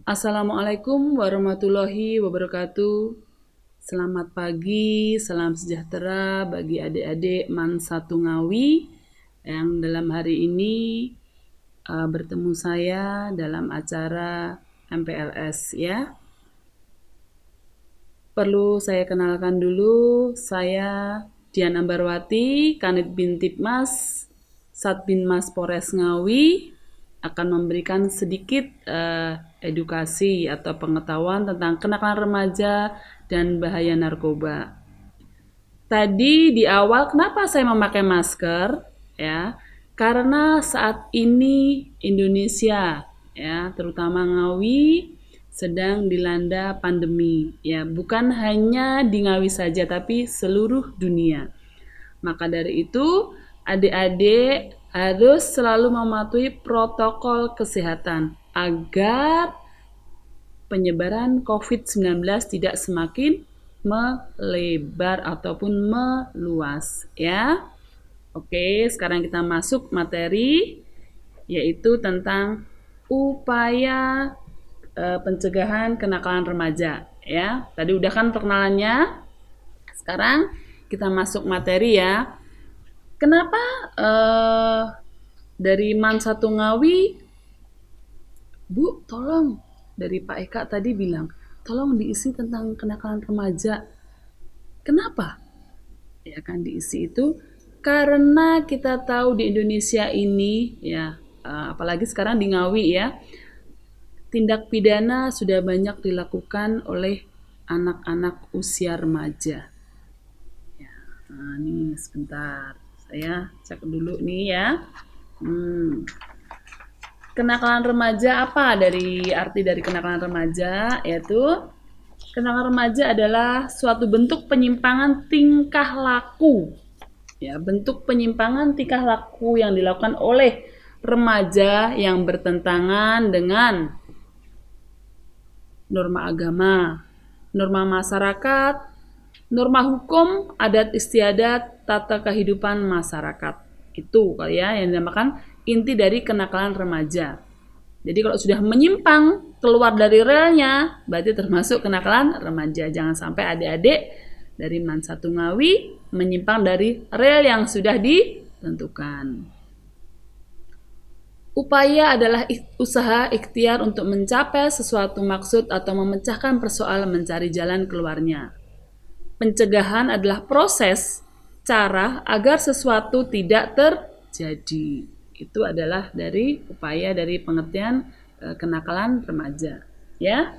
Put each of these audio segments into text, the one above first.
Assalamualaikum warahmatullahi wabarakatuh. Selamat pagi, salam sejahtera bagi adik-adik Man Satu Ngawi yang dalam hari ini bertemu saya dalam acara MPLS ya. Perlu saya kenalkan dulu, saya Dian Ambarwati, Kanit Bintipmas, Satbinmas Polres Ngawi, akan memberikan sedikit edukasi atau pengetahuan tentang kenakalan remaja dan bahaya narkoba. Tadi di awal kenapa saya memakai masker? Ya, karena saat ini Indonesia ya, terutama Ngawi sedang dilanda pandemi ya, bukan hanya di Ngawi saja tapi seluruh dunia. Maka dari itu, adik-adik harus selalu mematuhi protokol kesehatan agar penyebaran COVID-19 tidak semakin melebar ataupun meluas ya. Oke, sekarang kita masuk materi yaitu tentang upaya pencegahan kenakalan remaja ya. Tadi udah kan perkenalannya. Sekarang kita masuk materi ya. Kenapa dari Man Satu Ngawi, Bu, tolong dari Pak Eka tadi bilang, tolong diisi tentang kenakalan remaja. Kenapa? Ya kan diisi itu karena kita tahu di Indonesia ini ya, apalagi sekarang di Ngawi ya, tindak pidana sudah banyak dilakukan oleh anak-anak usia remaja. Ya, nah, nih sebentar. Saya cek dulu nih ya. Kenakalan remaja apa dari arti dari kenakalan remaja? Yaitu kenakalan remaja adalah suatu bentuk penyimpangan tingkah laku. Ya, bentuk penyimpangan tingkah laku yang dilakukan oleh remaja yang bertentangan dengan norma agama, norma masyarakat, norma hukum, adat istiadat, tata kehidupan masyarakat. Itu kali ya yang dinamakan inti dari kenakalan remaja. Jadi kalau sudah menyimpang keluar dari relnya, berarti termasuk kenakalan remaja. Jangan sampai adik-adik dari Man Satu Ngawi menyimpang dari rel yang sudah ditentukan. Upaya adalah usaha ikhtiar untuk mencapai sesuatu maksud atau memecahkan persoalan mencari jalan keluarnya. Pencegahan adalah proses, cara agar sesuatu tidak terjadi. Itu adalah dari upaya dari pengertian kenakalan remaja. Ya.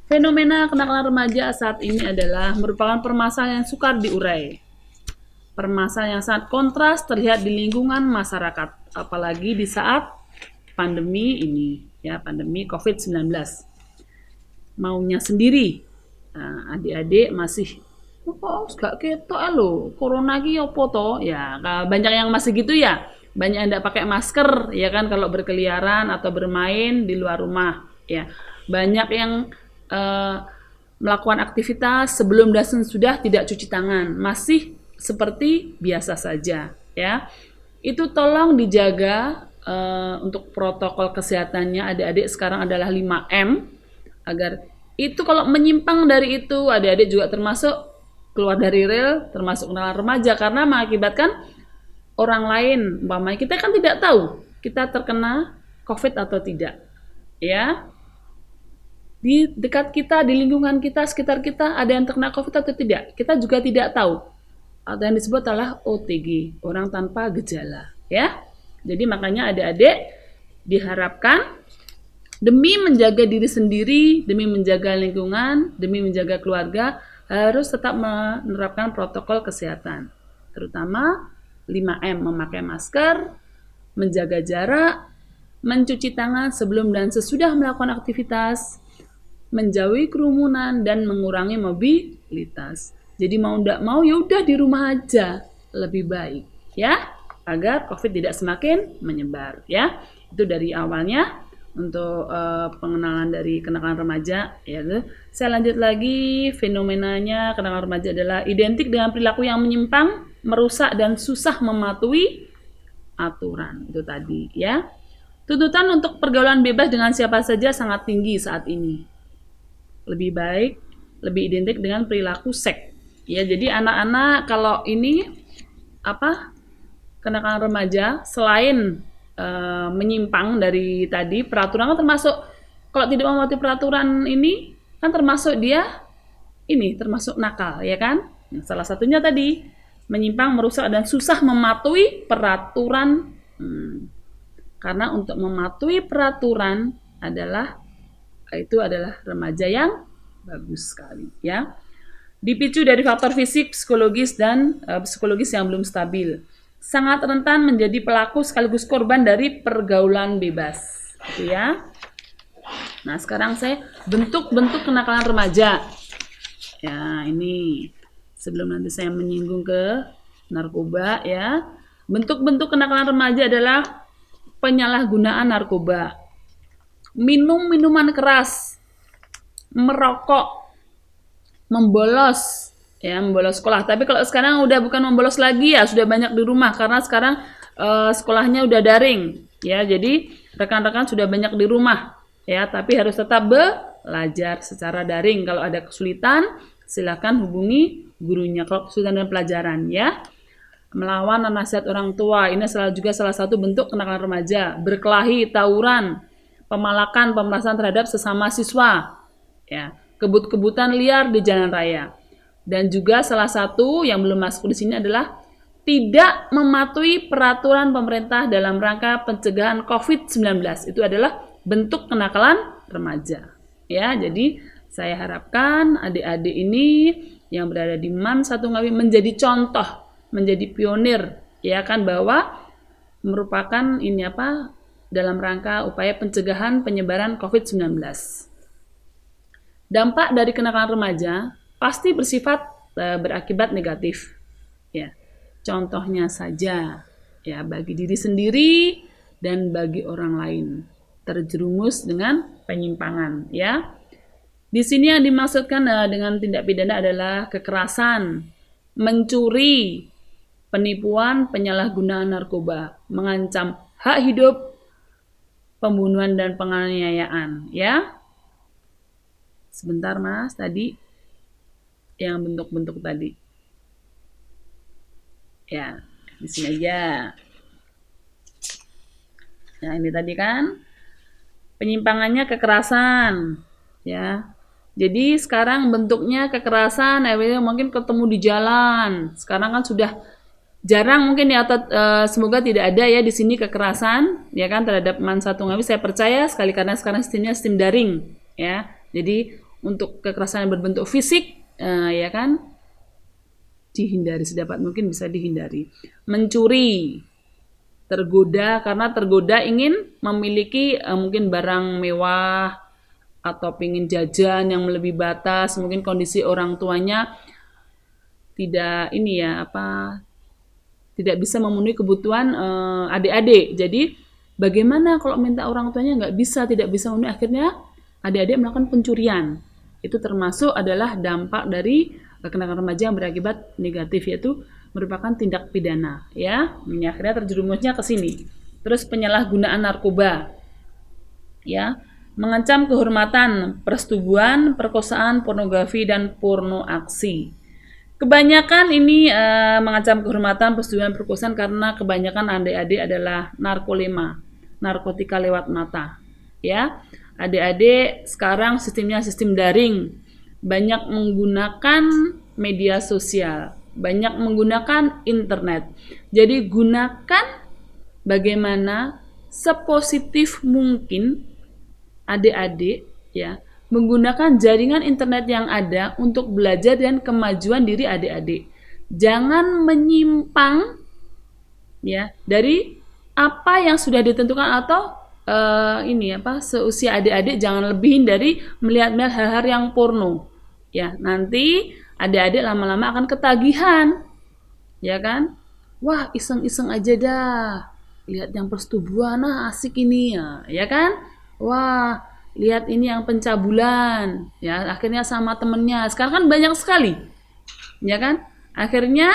Fenomena kenakalan remaja saat ini adalah merupakan permasalahan yang sukar diurai. Permasalahan yang sangat kontras terlihat di lingkungan masyarakat, apalagi di saat pandemi ini, ya, pandemi COVID-19. Maunya sendiri. Nah, adik-adik masih kok gak ketok lo, corona ki opo to? Ya, banyak yang masih gitu ya. Banyak yang tidak pakai masker ya kan kalau berkeliaran atau bermain di luar rumah ya. Banyak yang melakukan aktivitas sebelum dan sudah tidak cuci tangan, masih seperti biasa saja ya. Itu tolong dijaga untuk protokol kesehatannya adik-adik sekarang adalah 5M agar itu kalau menyimpang dari itu adik-adik juga termasuk keluar dari rel, termasuk kenakalan remaja karena mengakibatkan orang lain, umpamanya kita kan tidak tahu kita terkena COVID atau tidak ya. Di dekat kita, di lingkungan kita, sekitar kita ada yang terkena COVID atau tidak, kita juga tidak tahu. Atau yang disebut adalah OTG, orang tanpa gejala ya. Jadi makanya adik-adik diharapkan demi menjaga diri sendiri, demi menjaga lingkungan, demi menjaga keluarga harus tetap menerapkan protokol kesehatan. Terutama 5M, memakai masker, menjaga jarak, mencuci tangan sebelum dan sesudah melakukan aktivitas, menjauhi kerumunan dan mengurangi mobilitas. Jadi mau tidak mau ya udah di rumah aja lebih baik ya agar COVID tidak semakin menyebar ya. Itu dari awalnya untuk pengenalan dari kenakalan remaja ya. Saya lanjut lagi, fenomenanya kenakalan remaja adalah identik dengan perilaku yang menyimpang, merusak dan susah mematuhi aturan itu tadi ya. Tuntutan untuk pergaulan bebas dengan siapa saja sangat tinggi saat ini. Lebih baik, lebih identik dengan perilaku seks. Ya, jadi anak-anak kalau ini kenakalan remaja selain menyimpang dari tadi peraturan kan termasuk, kalau tidak mematuhi peraturan ini kan termasuk dia ini termasuk nakal, ya kan? Nah, salah satunya tadi menyimpang, merusak dan susah mematuhi peraturan. Karena untuk mematuhi peraturan itu adalah remaja yang bagus sekali, ya. Dipicu dari faktor fisik, psikologis dan psikologis yang belum stabil. Sangat rentan menjadi pelaku sekaligus korban dari pergaulan bebas, gitu ya. Nah, sekarang saya bentuk-bentuk kenakalan remaja. Ya, ini sebelum nanti saya menyinggung ke narkoba, ya. Bentuk-bentuk kenakalan remaja adalah penyalahgunaan narkoba, minum minuman keras, merokok, membolos sekolah. Tapi kalau sekarang udah bukan membolos lagi, ya sudah banyak di rumah karena sekarang sekolahnya udah daring, ya. Jadi rekan-rekan sudah banyak di rumah, ya, tapi harus tetap belajar secara daring. Kalau ada kesulitan, silakan hubungi gurunya kalau kesulitan dengan pelajaran, ya. Melawan nasihat orang tua, ini juga salah satu bentuk kenakalan remaja. Berkelahi, tawuran, pemalakan, pemerasan terhadap sesama siswa, ya. Kebut-kebutan liar di jalan raya. Dan juga salah satu yang belum masuk di sini adalah tidak mematuhi peraturan pemerintah dalam rangka pencegahan COVID-19. Itu adalah bentuk kenakalan remaja, ya. Jadi saya harapkan adik-adik ini yang berada di MAN 1 Ngawi menjadi contoh, menjadi pionir, ya kan, bahwa merupakan dalam rangka upaya pencegahan penyebaran COVID-19. Dampak dari kenakalan remaja pasti bersifat berakibat negatif, ya. Contohnya saja, ya, bagi diri sendiri dan bagi orang lain, terjerumus dengan penyimpangan, ya. Di sini yang dimaksudkan dengan tindak pidana adalah kekerasan, mencuri, penipuan, penyalahgunaan narkoba, mengancam hak hidup, pembunuhan dan penganiayaan, ya. Sebentar Mas, tadi yang bentuk-bentuk tadi. Ya, di sini aja. Nah, ini tadi kan penyimpangannya kekerasan, ya. Jadi sekarang bentuknya kekerasan, mungkin ketemu di jalan. Sekarang kan sudah jarang mungkin ya, atau semoga tidak ada ya di sini kekerasan, ya kan, terhadap MAN 1 Ngawi. Saya percaya sekali karena sekarang sistemnya sistem daring, ya. Jadi untuk kekerasan yang berbentuk fisik, ya kan, dihindari sedapat mungkin, bisa dihindari. Mencuri, karena tergoda ingin memiliki mungkin barang mewah atau ingin jajan yang melebihi batas, mungkin kondisi orang tuanya tidak tidak bisa memenuhi kebutuhan adik-adik. Jadi bagaimana kalau minta orang tuanya tidak bisa memenuhi, akhirnya adik-adik melakukan pencurian. Itu termasuk adalah dampak dari kenakalan remaja yang berakibat negatif, yaitu merupakan tindak pidana, ya. Ini akhirnya terjerumusnya ke sini. Terus penyalahgunaan narkoba, ya, mengancam kehormatan, persetubuhan, perkosaan, pornografi dan porno aksi. Kebanyakan ini mengancam kehormatan, persetubuhan, perkosaan karena kebanyakan adik-adik adalah narkolema, narkotika lewat mata, ya. Adik-adik sekarang sistemnya sistem daring, banyak menggunakan media sosial, banyak menggunakan internet. Jadi gunakan bagaimana sepositif mungkin adik-adik, ya, menggunakan jaringan internet yang ada untuk belajar dan kemajuan diri adik-adik. Jangan menyimpang, ya, dari apa yang sudah ditentukan, atau seusia adik-adik jangan lebihin dari melihat-melihat hal-hal yang porno, ya. Nanti adik-adik lama-lama akan ketagihan, ya kan. Wah, iseng-iseng aja dah, lihat yang persetubuhan, asik ini, ya kan. Wah, lihat ini yang pencabulan, ya, akhirnya sama temennya. Sekarang kan banyak sekali, ya kan. Akhirnya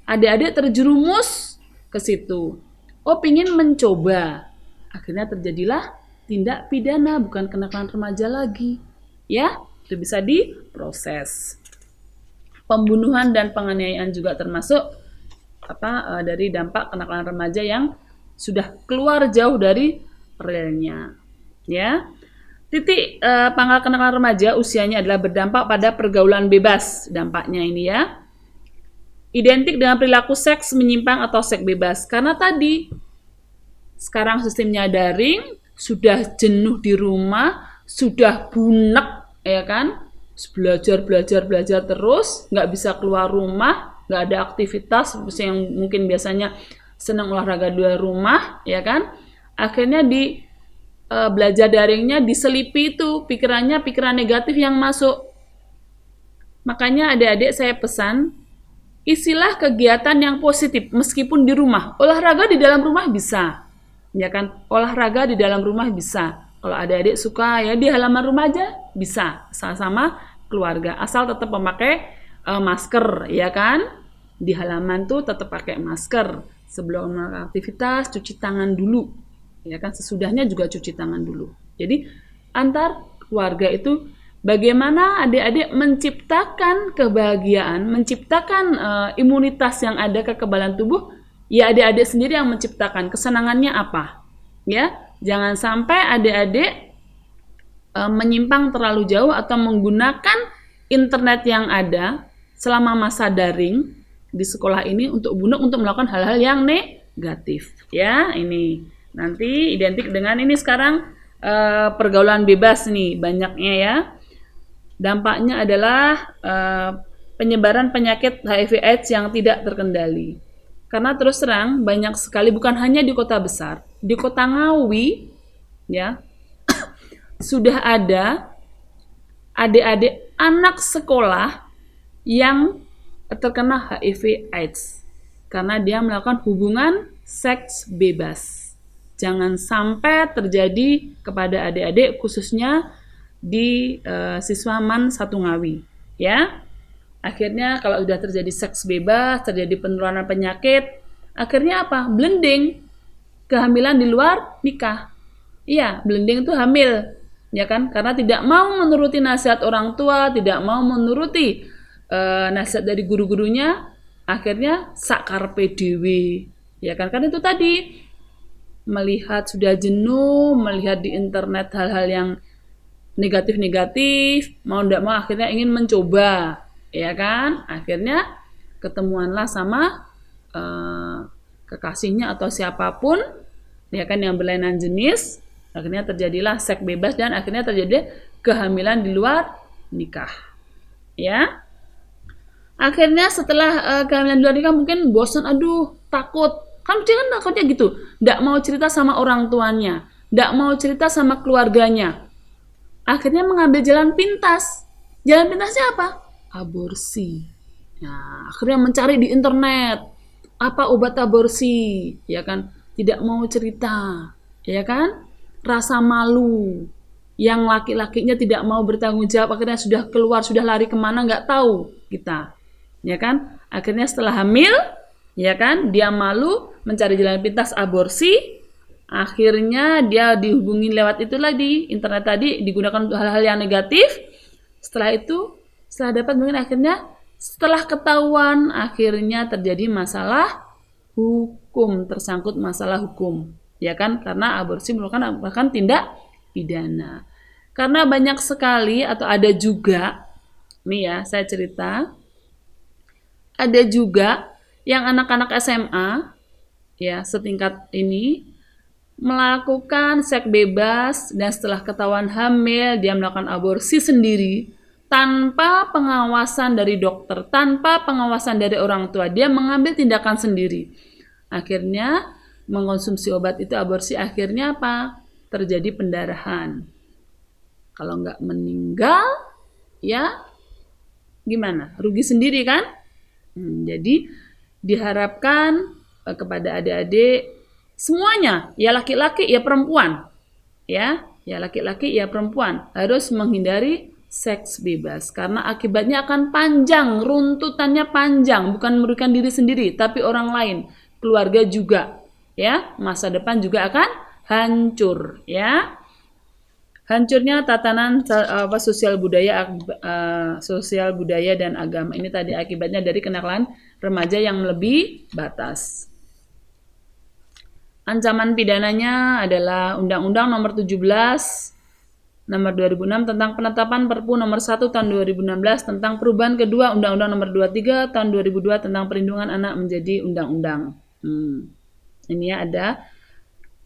adik-adik terjerumus ke situ. Oh, pingin mencoba, Akhirnya terjadilah tindak pidana, bukan kenakalan remaja lagi. Ya, itu bisa diproses. Pembunuhan dan penganiayaan juga termasuk dari dampak kenakalan remaja yang sudah keluar jauh dari realnya. Ya. Titik pangkal kenakalan remaja usianya adalah berdampak pada pergaulan bebas. Dampaknya ini ya. Identik dengan perilaku seks menyimpang atau seks bebas. Karena tadi sekarang sistemnya daring, sudah jenuh di rumah, sudah bunek, ya kan? Belajar terus, nggak bisa keluar rumah, nggak ada aktivitas yang mungkin biasanya senang olahraga di luar rumah, ya kan? Akhirnya di belajar daringnya diselipi itu pikiran negatif yang masuk. Makanya adik-adik saya pesan, isilah kegiatan yang positif meskipun di rumah. Olahraga di dalam rumah bisa. Ya kan? Olahraga di dalam rumah bisa. Kalau adik-adik suka ya di halaman rumah aja bisa sama-sama keluarga. Asal tetap memakai masker, ya kan? Di halaman tuh tetap pakai masker. Sebelum melakukan aktivitas cuci tangan dulu. Ya kan? Sesudahnya juga cuci tangan dulu. Jadi antar keluarga itu bagaimana adik-adik menciptakan kebahagiaan, menciptakan imunitas yang ada kekebalan tubuh. Ya adik-adik sendiri yang menciptakan. Kesenangannya apa? Ya, jangan sampai adik-adik menyimpang terlalu jauh atau menggunakan internet yang ada selama masa daring di sekolah ini untuk melakukan hal-hal yang negatif. Ya, ini nanti identik dengan ini sekarang pergaulan bebas nih banyaknya ya. Dampaknya adalah penyebaran penyakit HIV/AIDS yang tidak terkendali. Karena terus terang banyak sekali, bukan hanya di kota besar, di kota Ngawi ya sudah ada adik-adik anak sekolah yang terkena HIV/AIDS karena dia melakukan hubungan seks bebas. Jangan sampai terjadi kepada adik-adik khususnya di siswa MAN 1 Ngawi ya. Akhirnya kalau sudah terjadi seks bebas, terjadi penularan penyakit, akhirnya apa? Blending, kehamilan di luar nikah. Iya, blending itu hamil, ya kan? Karena tidak mau menuruti nasihat orang tua, tidak mau menuruti nasihat dari guru-gurunya, akhirnya sakarpe dewe, ya kan? Kan itu tadi melihat sudah jenuh, melihat di internet hal-hal yang negatif-negatif, mau tidak mau akhirnya ingin mencoba. Ya kan, akhirnya ketemuanlah sama kekasihnya atau siapapun, ya kan, yang berlainan jenis. Akhirnya terjadilah seks bebas dan akhirnya terjadi kehamilan di luar nikah. Ya, akhirnya setelah kehamilan di luar nikah mungkin bosan, aduh takut, kan dia kan takutnya gitu, nggak mau cerita sama orang tuanya, nggak mau cerita sama keluarganya. Akhirnya mengambil jalan pintas. Jalan pintasnya apa? Aborsi. Nah, akhirnya mencari di internet apa obat aborsi, ya kan? Tidak mau cerita, ya kan? Rasa malu. Yang laki-lakinya tidak mau bertanggung jawab, akhirnya sudah keluar, sudah lari kemana nggak tahu kita, ya kan? Akhirnya setelah hamil, ya kan? Dia malu mencari jalan pintas aborsi. Akhirnya dia dihubungi lewat itulah di internet tadi, digunakan untuk hal-hal yang negatif. Setelah dapat mungkin akhirnya setelah ketahuan akhirnya terjadi masalah hukum, tersangkut masalah hukum, ya kan? Karena aborsi merupakan tindak pidana. Karena banyak sekali atau ada juga, nih ya saya cerita, ada juga yang anak-anak SMA ya setingkat ini melakukan seks bebas dan setelah ketahuan hamil dia melakukan aborsi sendiri tanpa pengawasan dari dokter, tanpa pengawasan dari orang tua. Dia mengambil tindakan sendiri. Akhirnya mengkonsumsi obat itu aborsi, akhirnya apa? Terjadi pendarahan. Kalau nggak meninggal, ya gimana? Rugi sendiri kan? Jadi diharapkan kepada adik-adik semuanya, ya laki-laki ya perempuan, ya laki-laki ya perempuan harus menghindari seks bebas karena akibatnya akan panjang, runtutannya panjang, bukan merugikan diri sendiri tapi orang lain, keluarga juga, ya masa depan juga akan hancur, ya. Hancurnya tatanan sosial budaya dan agama. Ini tadi akibatnya dari kenakalan remaja yang melebihi batas. Ancaman pidananya adalah Undang-Undang Nomor 17 Nomor 2006 tentang penetapan Perpu Nomor 1 Tahun 2016 tentang perubahan kedua Undang-Undang Nomor 23 Tahun 2002 tentang perlindungan anak menjadi undang-undang. Ini ya, ada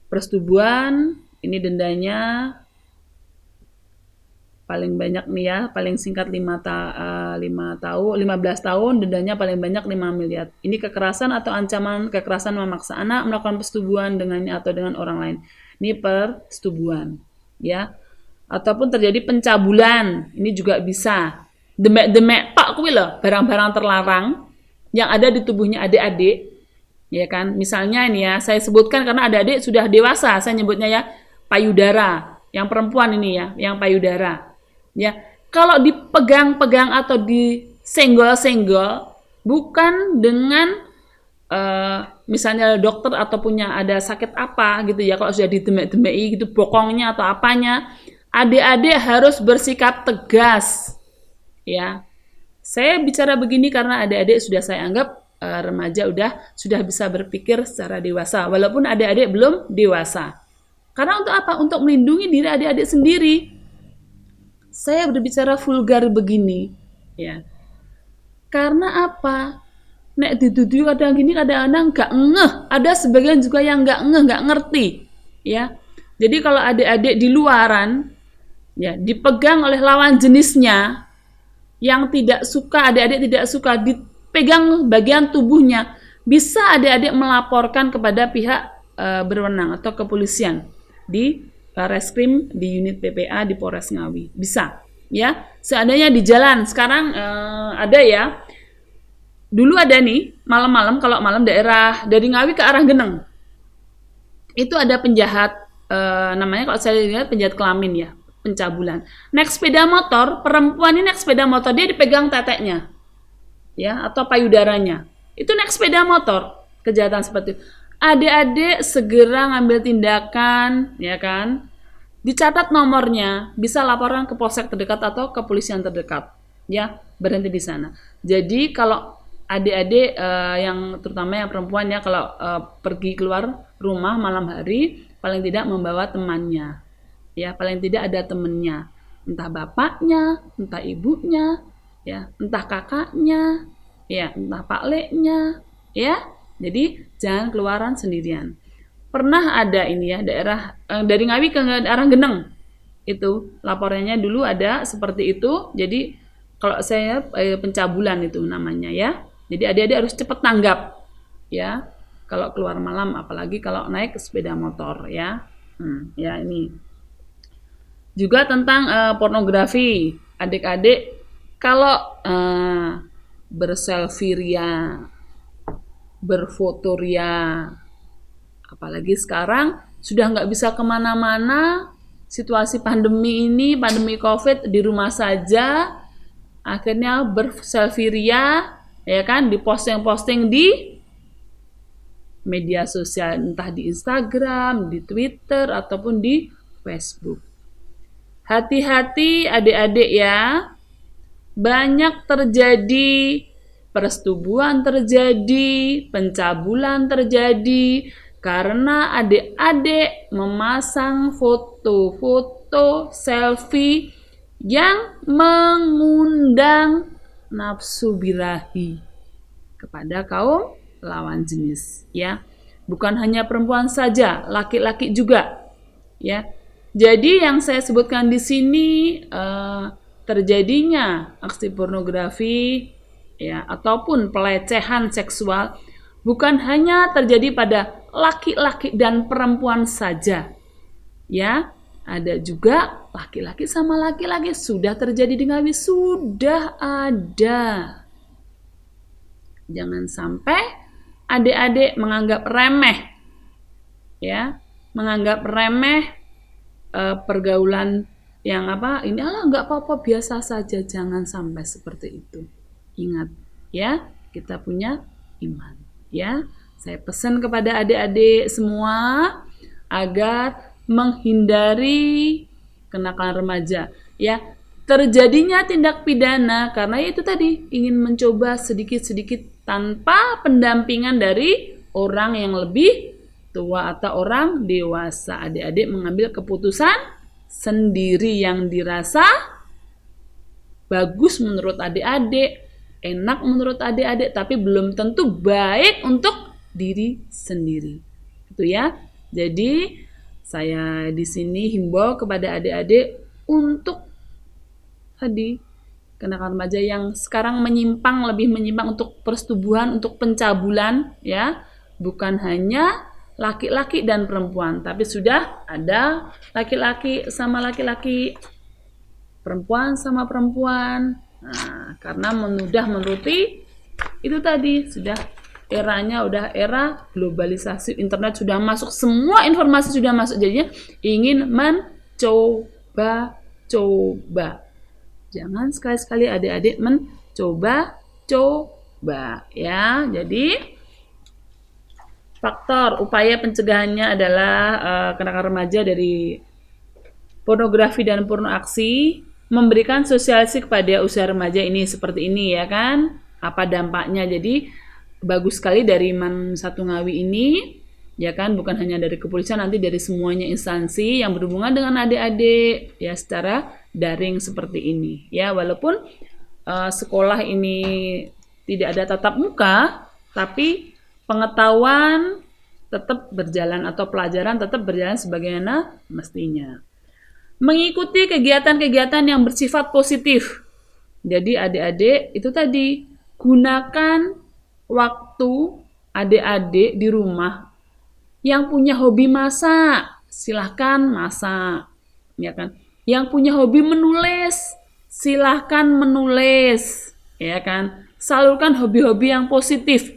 persetubuhan, ini dendanya paling banyak nih ya, paling singkat 15 tahun, dendanya paling banyak 5 miliar. Ini kekerasan atau ancaman kekerasan memaksa anak melakukan persetubuhan dengannya atau dengan orang lain. Ini persetubuhan, ya. Ataupun terjadi pencabulan, ini juga bisa. Demek-demek pak kuwi lho, barang-barang terlarang yang ada di tubuhnya adik-adik, ya kan? Misalnya ini ya, saya sebutkan karena adik-adik sudah dewasa, saya nyebutnya ya payudara, yang perempuan ini ya, yang payudara. Ya, kalau dipegang-pegang atau disenggol-senggol, bukan dengan misalnya dokter atau punya ada sakit apa gitu ya, kalau sudah didemek-demeki gitu, bokongnya atau apanya, adik-adik harus bersikap tegas. Ya, saya bicara begini karena adik-adik sudah saya anggap remaja sudah bisa berpikir secara dewasa, walaupun adik-adik belum dewasa. Karena untuk apa? Untuk melindungi diri adik-adik sendiri. Saya berbicara vulgar begini, ya. Karena apa? Nek dituduh kadang gini, kadang-kadang nggak ngeh. Ada sebagian juga yang nggak ngeh, nggak ngerti, ya. Jadi kalau adik-adik di luaran, ya, dipegang oleh lawan jenisnya, yang tidak suka, adik-adik tidak suka dipegang bagian tubuhnya, bisa adik-adik melaporkan kepada pihak berwenang atau kepolisian di Reskrim, di unit PPA di Polres Ngawi. Bisa, ya. Seandainya di jalan, sekarang ada ya. Dulu ada nih, malam-malam, kalau malam daerah dari Ngawi ke arah Geneng. Itu ada penjahat, namanya kalau saya lihat penjahat kelamin ya, pencabulan. Naik sepeda motor, perempuan ini naik sepeda motor, dia dipegang teteknya, ya, atau payudaranya. Itu naik sepeda motor, kejahatan seperti itu. Adik-adik segera ngambil tindakan, ya kan? Dicatat nomornya, bisa laporan ke polsek terdekat atau kepolisian terdekat, ya, berhenti di sana. Jadi kalau adik-adik yang terutama yang perempuan ya, kalau pergi keluar rumah malam hari, paling tidak membawa temannya, ya, paling tidak ada temennya, entah bapaknya, entah ibunya, ya, entah kakaknya, ya, entah pak leknya, ya. Jadi jangan keluaran sendirian. Pernah ada ini ya, daerah dari Ngawi ke arah Geneng, itu laporannya dulu ada seperti itu. Jadi kalau saya pencabulan itu namanya ya. Jadi adik-adik harus cepat tanggap ya kalau keluar malam, apalagi kalau naik sepeda motor ya. Ya ini juga tentang pornografi. Adik-adik kalau berselfie ria, berfoto ria, apalagi sekarang sudah nggak bisa kemana-mana, situasi pandemi ini, pandemi COVID, di rumah saja, akhirnya berselfie ria, ya kan, diposting-posting di media sosial, entah di Instagram, di Twitter, ataupun di Facebook. Hati-hati adik-adik ya, banyak terjadi persetubuhan, terjadi pencabulan, terjadi karena adik-adik memasang foto-foto selfie yang mengundang nafsu birahi kepada kaum lawan jenis, ya. Bukan hanya perempuan saja, laki-laki juga, ya. Jadi yang saya sebutkan di sini terjadinya aksi pornografi, ya, ataupun pelecehan seksual bukan hanya terjadi pada laki-laki dan perempuan saja, ya, ada juga laki-laki sama laki-laki, sudah terjadi di Ngawi, sudah ada. Jangan sampai adik-adik menganggap remeh, ya, menganggap remeh pergaulan yang ini nggak apa-apa, biasa saja. Jangan sampai seperti itu. Ingat ya, kita punya iman, ya. Saya pesan kepada adik-adik semua, agar menghindari kenakalan remaja, ya. Terjadinya tindak pidana karena itu tadi ingin mencoba sedikit-sedikit tanpa pendampingan dari orang yang lebih tua atau orang dewasa. Adik-adik mengambil keputusan sendiri yang dirasa bagus menurut adik-adik, enak menurut adik-adik, tapi belum tentu baik untuk diri sendiri. Itu ya. Jadi saya di sini himbau kepada adik-adik untuk tadi kenakalan remaja yang sekarang menyimpang, lebih menyimpang untuk persetubuhan, untuk pencabulan, ya, bukan hanya laki-laki dan perempuan, tapi sudah ada laki-laki sama laki-laki, perempuan sama perempuan. Nah, karena sudah menuruti itu tadi, sudah eranya udah era globalisasi, internet sudah masuk, semua informasi sudah masuk, jadinya ingin mencoba-coba. Jangan sekali-sekali adik-adik mencoba ya. Jadi faktor upaya pencegahannya adalah kenakalan remaja dari pornografi dan porno aksi, memberikan sosialisasi kepada usia remaja ini seperti ini ya kan. Apa dampaknya? Jadi bagus sekali dari Man Satu Ngawi ini ya kan, bukan hanya dari kepolisian, nanti dari semuanya instansi yang berhubungan dengan adik-adik ya secara daring seperti ini ya, walaupun sekolah ini tidak ada tatap muka, tapi pengetahuan tetap berjalan atau pelajaran tetap berjalan sebagaimana mestinya. Mengikuti kegiatan-kegiatan yang bersifat positif. Jadi adik-adik itu tadi, gunakan waktu adik-adik di rumah. Yang punya hobi masak, silahkan masak, ya kan. Yang punya hobi menulis, silahkan menulis, ya kan. Salurkan hobi-hobi yang positif.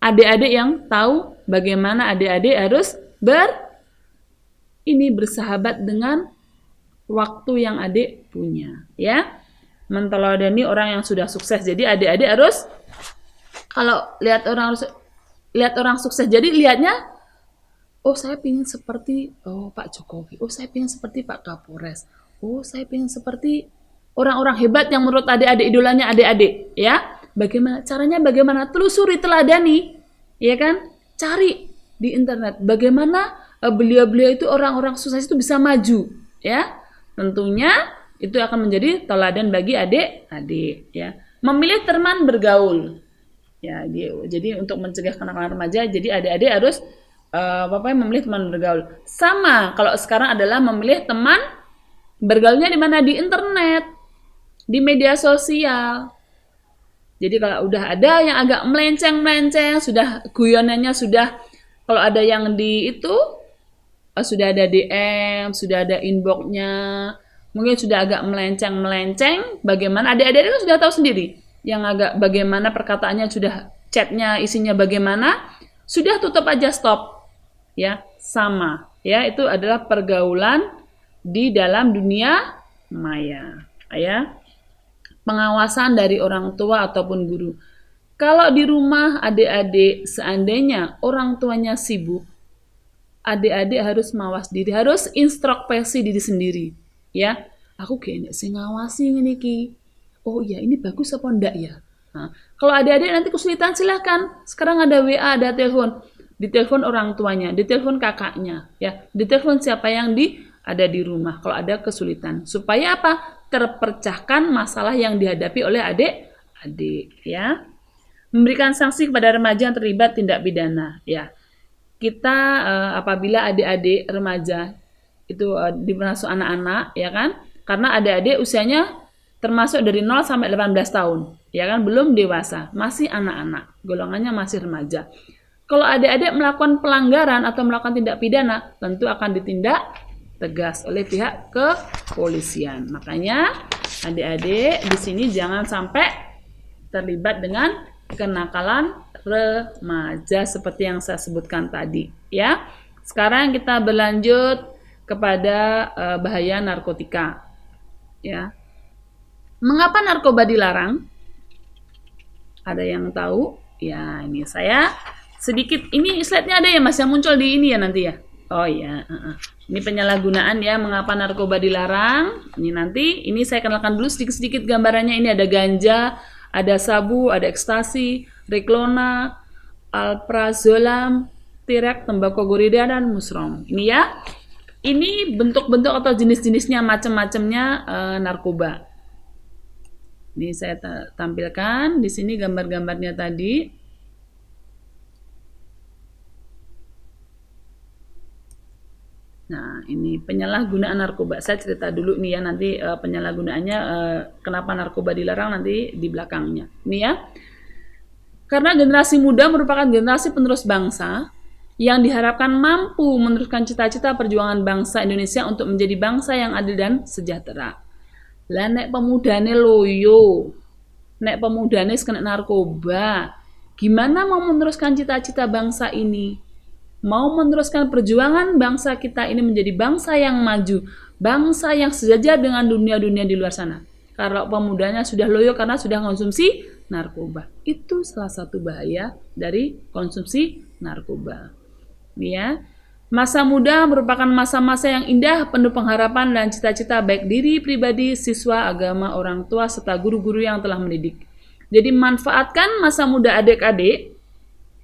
Adik-adik yang tahu bagaimana adik-adik harus bersahabat dengan waktu yang adik punya, ya. Menteladani orang yang sudah sukses. Jadi adik-adik harus kalau lihat orang sukses, jadi lihatnya, oh saya ingin seperti Pak Jokowi, oh saya ingin seperti Pak Kapolres, oh saya ingin seperti orang-orang hebat yang menurut adik-adik idolanya adik-adik, ya. Bagaimana caranya? Bagaimana? Telusuri, teladani, ya kan? Cari di internet bagaimana beliau-beliau itu, orang-orang sukses itu bisa maju, ya. Tentunya itu akan menjadi teladan bagi adik-adik, ya. Memilih teman bergaul. Ya, jadi untuk mencegah kenakalan remaja, jadi adik-adik harus memilih teman bergaul. Sama kalau sekarang adalah memilih teman bergaulnya di mana? Di internet, di media sosial. Jadi kalau udah ada yang agak melenceng-melenceng, sudah guyonannya sudah, kalau ada yang di itu sudah ada DM, sudah ada inbox-nya, mungkin sudah agak melenceng-melenceng, bagaimana adik-adik itu sudah tahu sendiri. Yang agak bagaimana perkataannya, sudah chatnya isinya bagaimana, sudah tutup aja, stop. Ya, sama. Ya, itu adalah pergaulan di dalam dunia maya. Ya. Pengawasan dari orang tua ataupun guru. Kalau di rumah adik-adik seandainya orang tuanya sibuk, adik-adik harus mawas diri, harus introspeksi diri sendiri. Ya, aku kayaknya sih ngawasi ini ki. Oh iya, ini bagus apa enggak ya? Nah, kalau adik-adik nanti kesulitan, silahkan. Sekarang ada WA, ada telepon. Ditelepon orang tuanya, ditelepon kakaknya, ya, ditelepon siapa yang ada di rumah kalau ada kesulitan. Supaya apa? Terpecahkan masalah yang dihadapi oleh adik-adik, ya. Memberikan sanksi kepada remaja yang terlibat tindak pidana, ya. Kita apabila adik-adik remaja itu termasuk anak-anak, ya kan? Karena adik-adik usianya termasuk dari 0 sampai 18 tahun, ya kan, belum dewasa, masih anak-anak, golongannya masih remaja. Kalau adik-adik melakukan pelanggaran atau melakukan tindak pidana, tentu akan ditindak tegas oleh pihak kepolisian. Makanya adik-adik di sini jangan sampai terlibat dengan kenakalan remaja seperti yang saya sebutkan tadi, ya. Sekarang kita berlanjut kepada bahaya narkotika, ya. Mengapa narkoba dilarang? Ada yang tahu? Ya, ini saya sedikit, ini slide-nya ada ya Mas yang muncul di ini ya nanti ya. Oh iya, ini penyalahgunaan ya, mengapa narkoba dilarang. Ini nanti, ini saya kenalkan dulu sedikit-sedikit gambarannya. Ini ada ganja, ada sabu, ada ekstasi, Reklona, alprazolam, tirek, tembakau gorida, dan musrom. Ini ya, ini bentuk-bentuk atau jenis-jenisnya, macam-macamnya narkoba. Ini saya tampilkan di sini gambar-gambarnya tadi. Nah, ini penyalahgunaan narkoba. Saya cerita dulu nih ya, nanti penyalahgunaannya kenapa narkoba dilarang nanti di belakangnya. Ini ya. Karena generasi muda merupakan generasi penerus bangsa yang diharapkan mampu meneruskan cita-cita perjuangan bangsa Indonesia untuk menjadi bangsa yang adil dan sejahtera. Lah nek pemudane loyo, nek pemudane kena narkoba, gimana mau meneruskan cita-cita bangsa ini? Mau meneruskan perjuangan bangsa kita ini menjadi bangsa yang maju, bangsa yang sejajar dengan dunia-dunia di luar sana. Kalau pemudanya sudah loyo karena sudah konsumsi narkoba. Itu salah satu bahaya dari konsumsi narkoba. Ya. Masa muda merupakan masa-masa yang indah, penuh pengharapan dan cita-cita baik diri pribadi, siswa, agama, orang tua, serta guru-guru yang telah mendidik. Jadi manfaatkan masa muda adik-adik,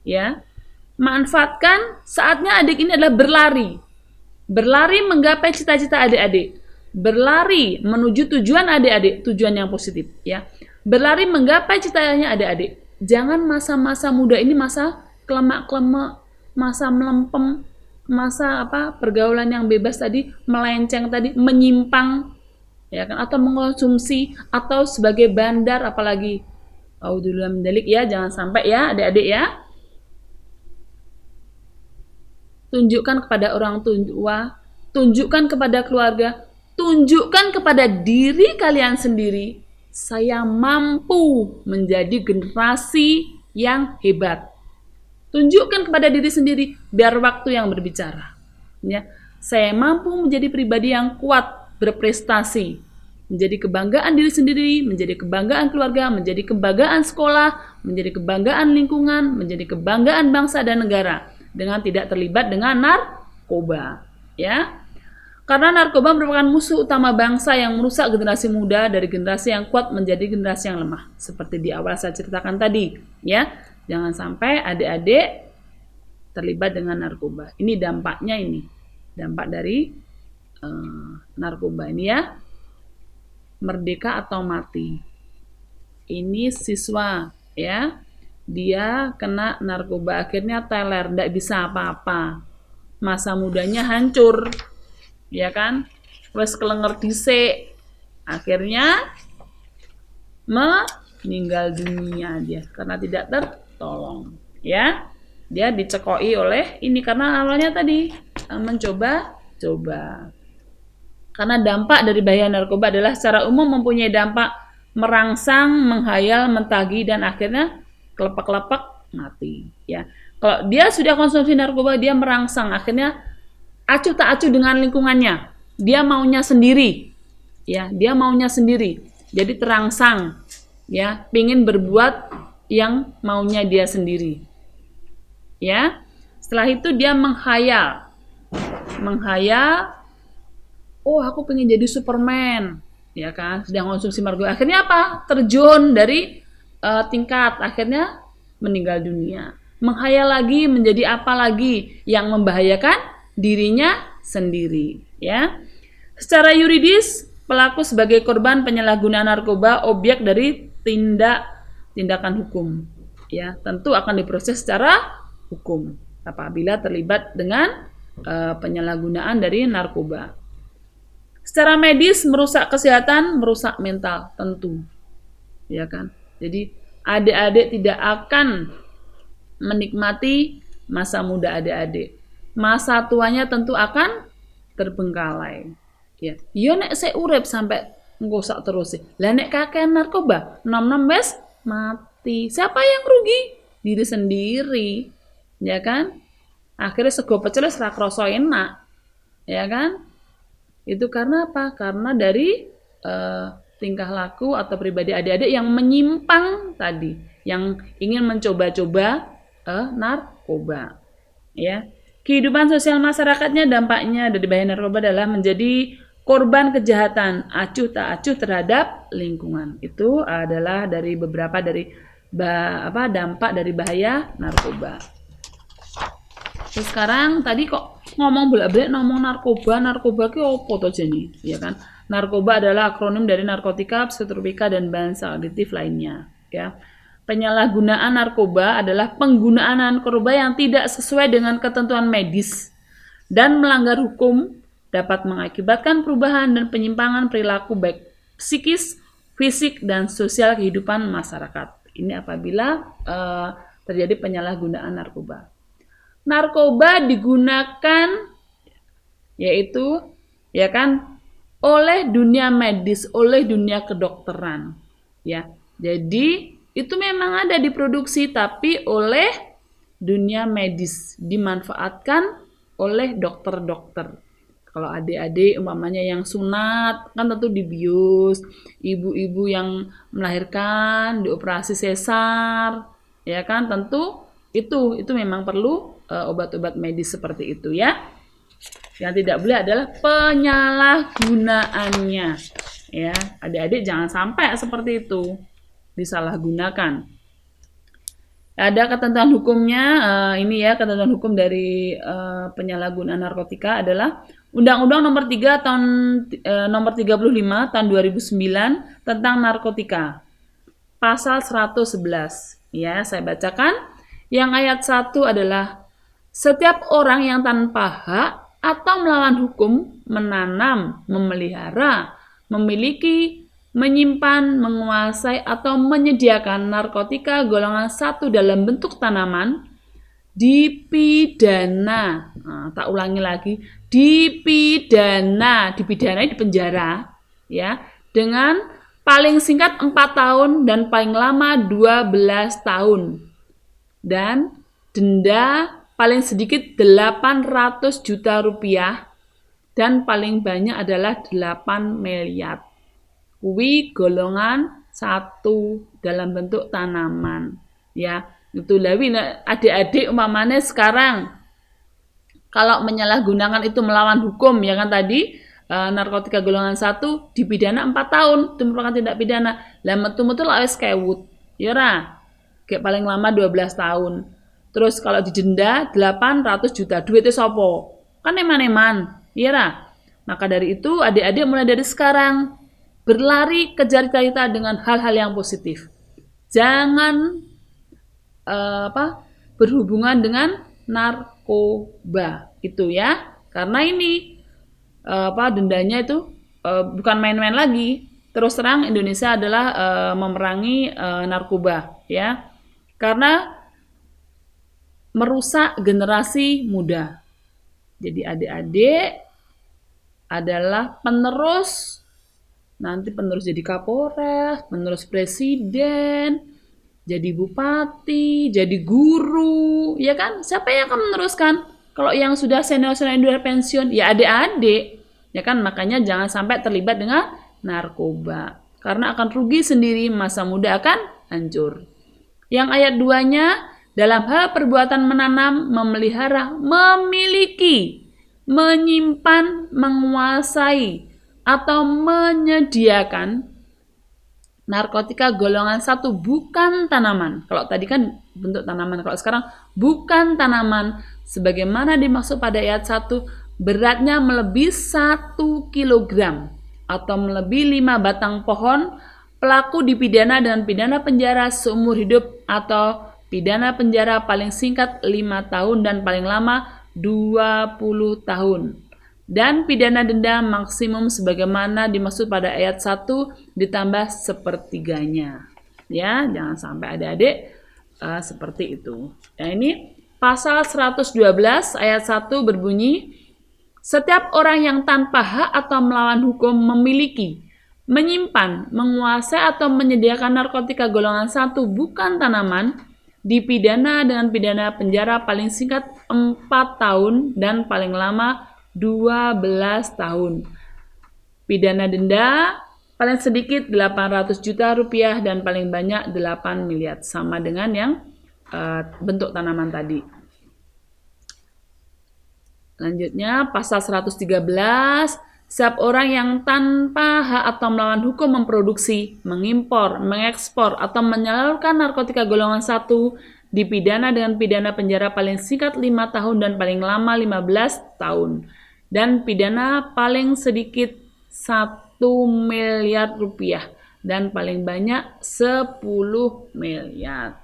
ya. Manfaatkan saatnya adik ini adalah berlari. Berlari menggapai cita-cita adik-adik. Berlari menuju tujuan adik-adik, tujuan yang positif, ya. Berlari menggapai cita-citanya adik-adik. Jangan masa-masa muda ini masa kelemak-kelemek, masa melempem, masa pergaulan yang bebas tadi, melenceng tadi, menyimpang, ya kan, atau mengkonsumsi atau sebagai bandar, apalagi audzubillah min dzalik ya, jangan sampai ya adik-adik ya. Tunjukkan kepada orang tua, tunjukkan kepada keluarga, tunjukkan kepada diri kalian sendiri, saya mampu menjadi generasi yang hebat. Tunjukkan kepada diri sendiri, biar waktu yang berbicara. Ya, saya mampu menjadi pribadi yang kuat, berprestasi, menjadi kebanggaan diri sendiri, menjadi kebanggaan keluarga, menjadi kebanggaan sekolah, menjadi kebanggaan lingkungan, menjadi kebanggaan bangsa dan negara, dengan tidak terlibat dengan narkoba, ya. Karena narkoba merupakan musuh utama bangsa yang merusak generasi muda dari generasi yang kuat menjadi generasi yang lemah. Seperti di awal saya ceritakan tadi, ya. Jangan sampai adik-adik terlibat dengan narkoba. Ini dampaknya ini. Dampak dari narkoba ini ya. Merdeka atau mati. Ini siswa, ya. Dia kena narkoba, akhirnya teler, tidak bisa apa-apa, masa mudanya hancur, ya kan, wes kelenger dhisik, akhirnya meninggal dunia dia karena tidak tertolong, ya. Dia dicekoi oleh ini karena awalnya tadi mencoba-coba. Karena dampak dari bahaya narkoba adalah secara umum mempunyai dampak merangsang, menghayal, mentagih, dan akhirnya kelepak-kelepak mati, ya. Kalau dia sudah konsumsi narkoba, dia merangsang, akhirnya acuh tak acuh dengan lingkungannya, dia maunya sendiri, ya, dia maunya sendiri, jadi terangsang, ya, pingin berbuat yang maunya dia sendiri, ya. Setelah itu dia menghayal, oh aku pengen jadi Superman, ya kan, sedang konsumsi narkoba, akhirnya apa? Terjun dari tingkat, akhirnya meninggal dunia. Menghayal lagi menjadi apa lagi yang membahayakan dirinya sendiri, ya. Secara yuridis, pelaku sebagai korban penyalahgunaan narkoba objek dari tindakan hukum, ya. Tentu akan diproses secara hukum apabila terlibat dengan penyalahgunaan dari narkoba. Secara medis merusak kesehatan, merusak mental, tentu, ya kan. Jadi adik-adik tidak akan menikmati masa muda adik-adik. Masa tuanya tentu akan terbengkalai. Ya, yo nek saya urip sampai nggosak terus. Lah nek kakek narkoba, nom-nom wes mati. Siapa yang rugi? Diri sendiri. Ya kan? Akhirnya sego pecel wis ra krasa enak. Ya kan? Itu karena apa? Karena dari tingkah laku atau pribadi adik-adik yang menyimpang tadi, yang ingin mencoba-coba narkoba, ya. Kehidupan sosial masyarakatnya, dampaknya dari bahaya narkoba adalah menjadi korban kejahatan acuh tak acuh terhadap lingkungan. Itu adalah dari beberapa dari dampak dari bahaya narkoba. Terus sekarang tadi kok ngomong bolak-balik ngomong narkoba ki opo to jeni, ya kan? Narkoba adalah akronim dari narkotika, psikotropika dan bahan adiktif lainnya, ya. Penyalahgunaan narkoba adalah penggunaan narkoba yang tidak sesuai dengan ketentuan medis dan melanggar hukum, dapat mengakibatkan perubahan dan penyimpangan perilaku baik psikis, fisik, dan sosial kehidupan masyarakat. Ini apabila terjadi penyalahgunaan narkoba. Narkoba digunakan yaitu ya kan oleh dunia medis, oleh dunia kedokteran, ya. Jadi itu memang ada diproduksi tapi oleh dunia medis, dimanfaatkan oleh dokter-dokter. Kalau adik-adik umpamanya yang sunat kan tentu dibius, ibu-ibu yang melahirkan dioperasi sesar, ya kan tentu itu memang perlu obat-obat medis seperti itu, ya. Yang tidak boleh adalah penyalahgunaannya, ya. Adik-adik jangan sampai seperti itu disalahgunakan. Ada ketentuan hukumnya, ini ya ketentuan hukum dari penyalahgunaan narkotika adalah Undang-Undang Nomor 3 tahun Nomor 35 tahun 2009 tentang narkotika. Pasal 111. Ya, saya bacakan. Yang ayat 1 adalah setiap orang yang tanpa hak atau melawan hukum menanam, memelihara, memiliki, menyimpan, menguasai, atau menyediakan narkotika golongan 1 dalam bentuk tanaman dipidana. Nah, tak ulangi lagi, dipidana di penjara, ya, dengan paling singkat 4 tahun dan paling lama 12 tahun. Dan denda paling sedikit 800 juta rupiah dan paling banyak adalah 8 miliar. Kuwi golongan 1 dalam bentuk tanaman, ya. Itu lawi adik-adik umpamanya sekarang kalau menyalahgunakan itu melawan hukum, ya kan tadi narkotika golongan 1 dipidana 4 tahun, itu merupakan tindak pidana. Lah metu-metu lak wis kewut, ya ora? Kayak paling lama 12 tahun. Terus kalau didenda 800 juta, duitnya sopo? Kan eman-eman, ya ora? Maka dari itu adik-adik mulai dari sekarang berlari kejar cita-cita dengan hal-hal yang positif. Jangan berhubungan dengan narkoba itu, ya. Karena ini dendanya itu bukan main-main lagi. Terus terang Indonesia adalah memerangi narkoba, ya. Karena merusak generasi muda. Jadi adik-adik adalah penerus, nanti penerus jadi kapolres, penerus presiden, jadi bupati, jadi guru, ya kan? Siapa yang akan meneruskan? Kalau yang sudah senior-senior yang sudah pensiun, ya adik-adik, ya kan? Makanya jangan sampai terlibat dengan narkoba, karena akan rugi sendiri, masa muda akan hancur. Yang ayat 2-nya, dalam hal perbuatan menanam, memelihara, memiliki, menyimpan, menguasai, atau menyediakan narkotika golongan 1 bukan tanaman. Kalau tadi kan bentuk tanaman, kalau sekarang bukan tanaman. Sebagaimana dimaksud pada ayat 1, beratnya melebihi 1 kilogram atau melebihi 5 batang pohon, pelaku dipidana dengan pidana penjara seumur hidup atau pidana penjara paling singkat 5 tahun dan paling lama 20 tahun. Dan pidana denda maksimum sebagaimana dimaksud pada ayat 1 ditambah sepertiganya. Ya, jangan sampai adik-adik seperti itu. Nah, ini pasal 112 ayat 1 berbunyi, setiap orang yang tanpa hak atau melawan hukum memiliki, menyimpan, menguasai atau menyediakan narkotika golongan 1 bukan tanaman dipidana dengan pidana penjara paling singkat 4 tahun dan paling lama 12 tahun. Pidana denda paling sedikit 800 juta rupiah dan paling banyak 8 miliar. Sama dengan yang bentuk tanaman tadi. Lanjutnya, pasal 113, setiap orang yang tanpa hak atau melawan hukum memproduksi, mengimpor, mengekspor, atau menyalurkan narkotika golongan 1 dipidana dengan pidana penjara paling singkat 5 tahun dan paling lama 15 tahun. Dan pidana paling sedikit 1 miliar rupiah dan paling banyak 10 miliar.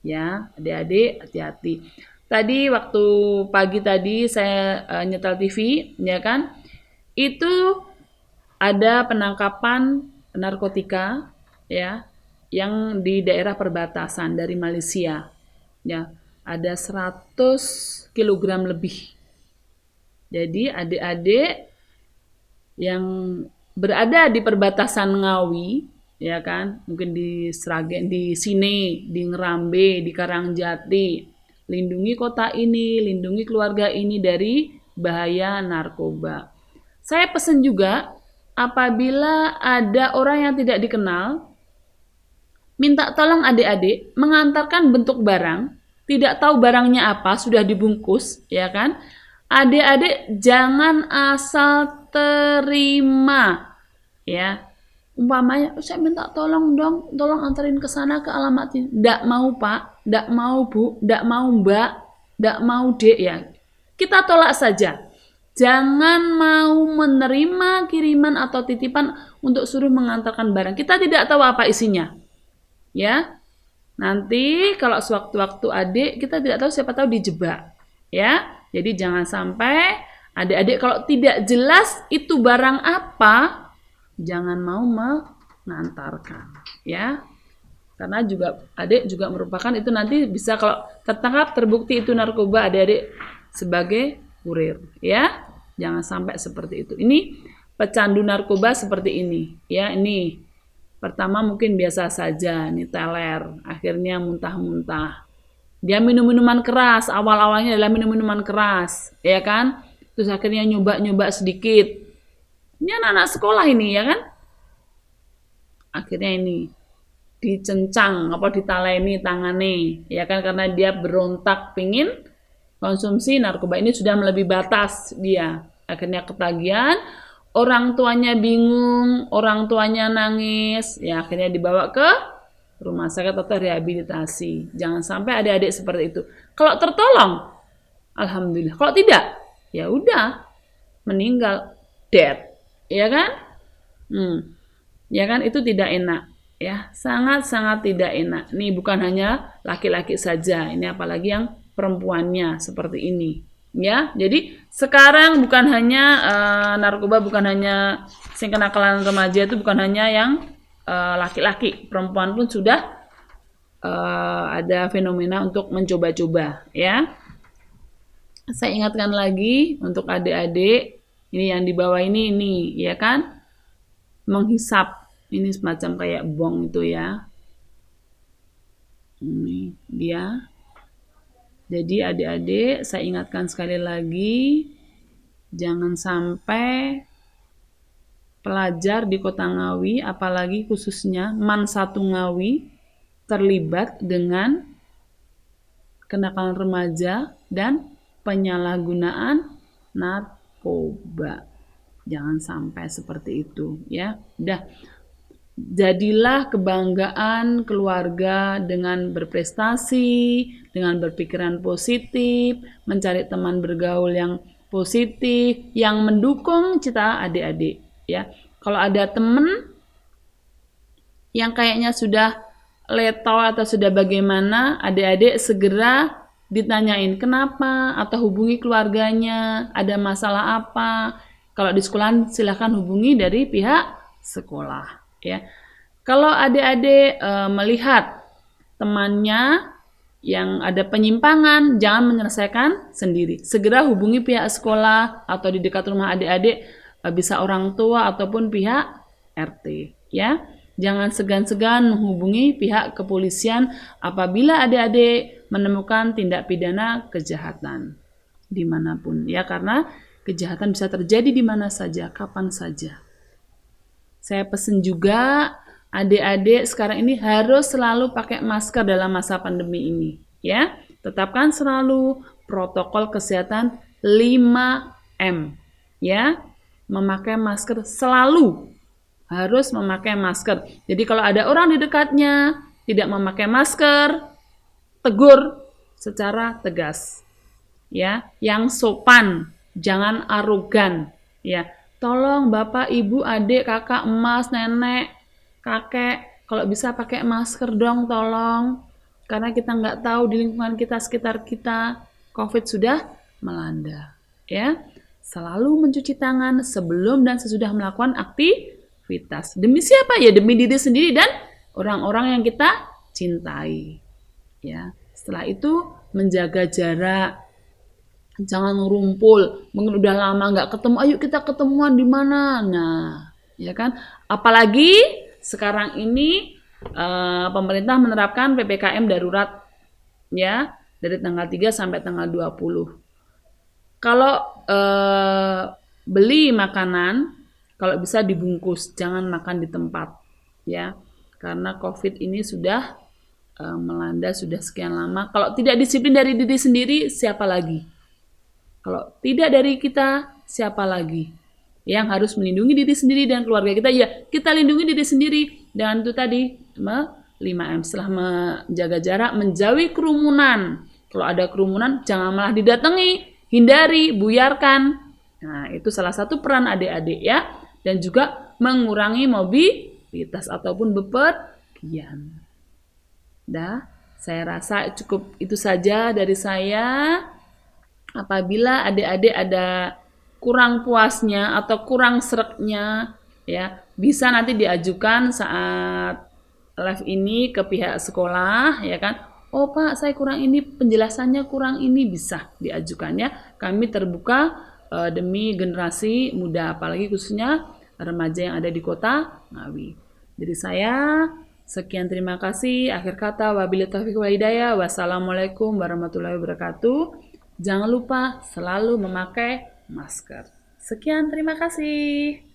Ya, adik-adik hati-hati. Tadi waktu pagi tadi saya nyetel TV, ya kan? Itu ada penangkapan narkotika, ya, yang di daerah perbatasan dari Malaysia. Ya, ada 100 kilogram lebih. Jadi adik-adik yang berada di perbatasan Ngawi, ya kan, mungkin di Sragen, di sini, di Ngerambe, di Karangjati, lindungi kota ini, lindungi keluarga ini dari bahaya narkoba. Saya pesan juga, apabila ada orang yang tidak dikenal, minta tolong adik-adik mengantarkan bentuk barang, tidak tahu barangnya apa, sudah dibungkus, ya kan? Adik-adik jangan asal terima, ya. Umpamanya, saya minta tolong dong, tolong anterin ke sana ke alamat ini. Nggak mau Pak, nggak mau Bu, nggak mau Mbak, nggak mau Dek, ya. Kita tolak saja. Jangan mau menerima kiriman atau titipan untuk suruh mengantarkan barang. Kita tidak tahu apa isinya. Ya. Nanti kalau sewaktu-waktu adik, kita tidak tahu, siapa tahu dijebak. Ya. Jadi jangan sampai adik-adik kalau tidak jelas itu barang apa, jangan mau mengantarkan, ya. Karena juga adik juga merupakan itu nanti bisa kalau tertangkap terbukti itu narkoba, adik-adik sebagai kurir, ya. Jangan sampai seperti itu. Ini pecandu narkoba seperti ini, ya. Ini pertama mungkin biasa saja, ini teler, akhirnya muntah-muntah. Dia minum minuman keras, awal-awalnya adalah minum minuman keras, ya kan? Terus akhirnya nyoba-nyoba sedikit. Ini anak-anak sekolah ini, ya kan? Akhirnya ini dicencang, ditaleni tangane, ya kan? Karena dia berontak pingin konsumsi narkoba, ini sudah melebihi batas dia. Akhirnya ketagihan, orang tuanya bingung, orang tuanya nangis, ya akhirnya dibawa ke rumah sakit atau rehabilitasi. Jangan sampai adik-adik seperti itu. Kalau tertolong, alhamdulillah. Kalau tidak, ya udah meninggal, dead, ya kan? Ya kan, itu tidak enak, ya, sangat-sangat tidak enak. Ini bukan hanya laki-laki saja, ini apalagi yang perempuannya seperti ini, ya. Jadi sekarang bukan hanya narkoba, bukan hanya kenakalan remaja itu bukan hanya yang laki-laki, perempuan pun sudah ada fenomena untuk mencoba-coba, ya. Saya ingatkan lagi untuk adik-adik, ini yang di bawah ini, ya kan, menghisap, ini semacam kayak bong itu, ya. Ini dia. Jadi adik-adik, saya ingatkan sekali lagi, jangan sampai pelajar di Kota Ngawi, apalagi khususnya MAN 1 Ngawi, terlibat dengan kenakalan remaja dan penyalahgunaan narkoba. Jangan sampai seperti itu, ya. Udah, jadilah kebanggaan keluarga dengan berprestasi, dengan berpikiran positif, mencari teman bergaul yang positif, yang mendukung cita adik-adik, ya. Kalau ada teman yang kayaknya sudah leto atau sudah bagaimana, adik-adik segera ditanyain kenapa atau hubungi keluarganya, ada masalah apa. Kalau di sekolah silakan hubungi dari pihak sekolah, ya. Kalau adik-adik melihat temannya yang ada penyimpangan, jangan menyelesaikan sendiri. Segera hubungi pihak sekolah atau di dekat rumah adik-adik, bisa orang tua ataupun pihak RT, ya. Jangan segan-segan menghubungi pihak kepolisian apabila adik-adik menemukan tindak pidana kejahatan dimanapun, ya, karena kejahatan bisa terjadi di mana saja, kapan saja. Saya pesan juga adik-adik sekarang ini harus selalu pakai masker dalam masa pandemi ini, ya. Tetapkan selalu protokol kesehatan 5M. Ya, memakai masker selalu. Harus memakai masker. Jadi kalau ada orang di dekatnya tidak memakai masker, tegur secara tegas. Ya, yang sopan, jangan arogan. Ya, tolong Bapak, Ibu, adik, kakak, emas, nenek, kakek, kalau bisa pakai masker dong, tolong. Karena kita nggak tahu di lingkungan kita, sekitar kita, COVID sudah melanda. Ya, selalu mencuci tangan sebelum dan sesudah melakukan aktivitas. Demi siapa? Ya demi diri sendiri dan orang-orang yang kita cintai. Ya, setelah itu menjaga jarak, jangan ngumpul. Mungkin udah lama nggak ketemu, ayo kita ketemuan di mana? Nah, ya kan? Apalagi sekarang ini pemerintah menerapkan PPKM darurat ya dari tanggal 3 sampai tanggal 20. Kalau beli makanan, kalau bisa dibungkus, jangan makan di tempat, ya. Karena COVID ini sudah melanda sudah sekian lama. Kalau tidak disiplin dari diri sendiri, siapa lagi? Kalau tidak dari kita, siapa lagi? Yang harus melindungi diri sendiri dan keluarga kita, ya kita lindungi diri sendiri. Dan itu tadi 5M, setelah menjaga jarak, menjauhi kerumunan. Kalau ada kerumunan, jangan malah didatangi, hindari, buyarkan. Nah, itu salah satu peran adik-adik ya. Dan juga mengurangi mobilitas ataupun bepergian. Dah, saya rasa cukup itu saja dari saya. Apabila adik-adik ada kurang puasnya atau kurang sereknya, ya bisa nanti diajukan saat live ini ke pihak sekolah, ya kan? Oh Pak, saya kurang ini, penjelasannya kurang ini, bisa diajukannya. Kami terbuka demi generasi muda, apalagi khususnya remaja yang ada di kota Ngawi. Jadi saya sekian, terima kasih. Akhir kata, wabillahi taufiq wal hidayah. Wassalamualaikum warahmatullahi wabarakatuh. Jangan lupa selalu memakai masker. Sekian, terima kasih.